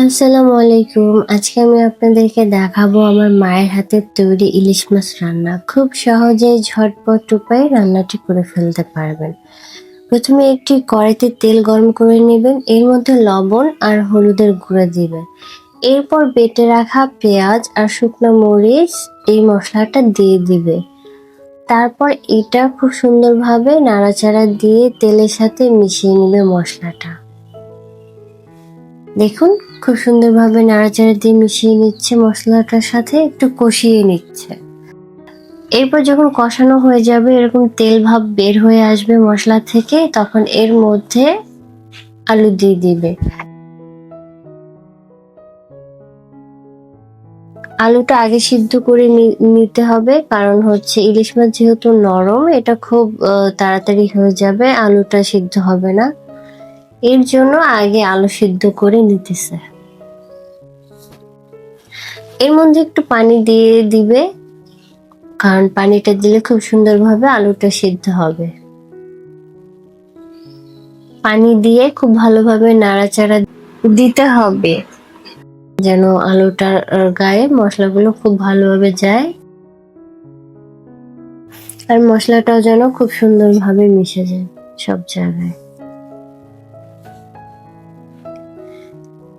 আসসালামু আলাইকুম। আজকে আমি আপনাদেরকে দেখাবো আমার মায়ের হাতের তৈরি ইলিশ মাছ রান্না। খুব সহজেই ঝটপট উপায়ে রান্নাটি করে ফেলতে পারবেন। প্রথমে একটি কড়াইতে তেল গরম করে নেবেন, এর মধ্যে লবণ আর হলুদের গুঁড়া দিবেন। এরপর বেটে রাখা পেঁয়াজ আর শুকনো মরিচ এই মশলাটা দিয়ে দিবে। তারপর এটা খুব সুন্দরভাবে নাড়াচাড়া দিয়ে তেলের সাথে মিশিয়ে নিবে মশলাটা। দেখুন খুব সুন্দরভাবে নাড়াচাড়া দিয়ে মিশিয়ে নিচ্ছে, মশলাটার সাথে একটু কষিয়ে নিচ্ছে। এরপর যখন কষানো হয়ে যাবে, এরকম তেল ভাব বের হয়ে আসবে মশলা থেকে, তখন এর মধ্যে আলু দিয়ে দিবে। আলুটা আগে সিদ্ধ করে নিতে হবে, কারণ হচ্ছে ইলিশ মাছ যেহেতু নরম, এটা খুব তাড়াতাড়ি হয়ে যাবে, আলুটা সিদ্ধ হবে না। এর জন্য আগে আলু সিদ্ধ করে নিতেছে। এর মধ্যে একটু পানি দিয়ে দিবে, কারণ পানিটা দিলে খুব সুন্দরভাবে আলুটা সিদ্ধ হবে। পানি দিয়ে খুব ভালোভাবে নাড়াচাড়া দিতে হবে, যেন আলুটার গায়ে মশলাগুলো খুব ভালোভাবে যায় আর মশলাটাও যেন খুব সুন্দরভাবে মিশে যায় সব জায়গায়।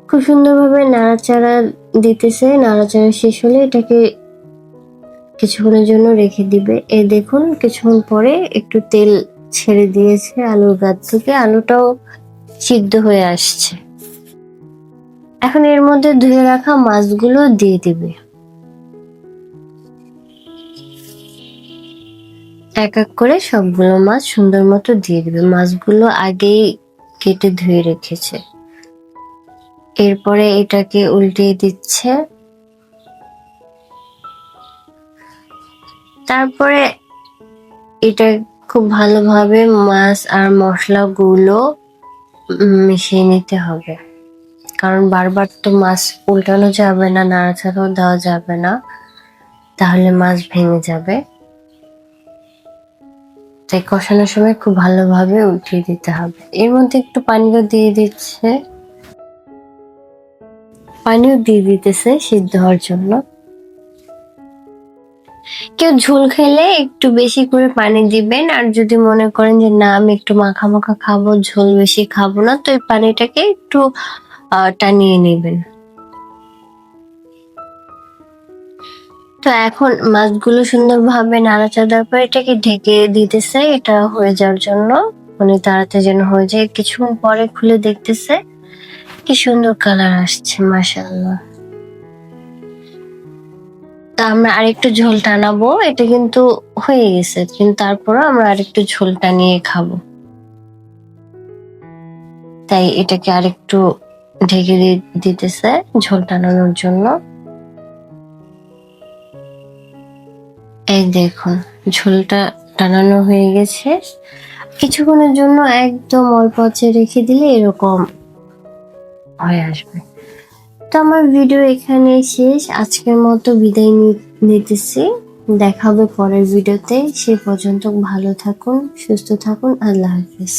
খুব সুন্দরভাবে নাড়াচাড়া দিতেছে। নাড়াচাড়া শেষ হলে এটাকে কিছুক্ষণের জন্য রেখে দিবে। এই দেখুন কিছুক্ষণ পরে একটু তেল ছেড়ে দিয়েছে আলুর গা থেকে, আলুটাও সিদ্ধ হয়ে আসছে। এখন এর মধ্যে ধুয়ে রাখা মাছগুলো দিয়ে দিবে। এক এক করে সবগুলো মাছ সুন্দর মতো দিয়ে দিবে। মাছগুলো আগেই কেটে ধুয়ে রেখেছে। এরপরে এটাকে উল্টিয়ে দিচ্ছে। তারপরে এটা খুব ভালোভাবে মাছ আর মশলাগুলো মিশিয়ে নিতে হবে, কারণ বারবার তো মাছ উল্টানো যাবে না, নাড়াচাড়াও দেওয়া যাবে না, তাহলে মাছ ভেঙে যাবে। তাই কষানোর সময় খুব ভালোভাবে উল্টিয়ে দিতে হবে। এর মধ্যে একটু পানিও দিয়ে দিচ্ছে, পানিও দিয়ে দিতেছে সিদ্ধ হওয়ার জন্য। কেউ ঝোল খেলে একটু বেশি করে পানি দিবেন, আর যদি মনে করেন যে না আমি একটু মাখা মাখা খাবো, ঝোল বেশি খাবো না, তো এই পানিটাকে একটু টানিয়ে নেবেন। তো এখন মাছগুলো সুন্দরভাবে নাড়াচাড়া দেওয়ার পর এটাকে ঢেকে দিতেছে, এটা হয়ে যাওয়ার জন্য, মানে তাড়াতাড়ি যেন হয়ে যায়। কিছুক্ষণ পরে খুলে দেখতেছে কি সুন্দর কালার আসছে, মাশাআল্লাহ। তা আমরা আরেকটু ঝোল টানাবো। এটা কিন্তু হয়ে গেছে, কিন্তু তারপরও আমরা আরেকটু ঝোল টানিয়ে খাবো, তাই এটাকে আরেকটু ঢেকে দিতেছে ঝোল টানানোর জন্য। এই দেখুন ঝোলটা টানানো হয়ে গেছে। কিছুক্ষণের জন্য একদম অল্প আঁচে রেখে দিলে এরকম হয়ে আসবে। তো আমার ভিডিও এখানে শেষ। আজকের মতো বিদায় নিতেছি। দেখা হবে পরের ভিডিওতে। সে পর্যন্ত ভালো থাকুন, সুস্থ থাকুন। আল্লাহ হাফেজ।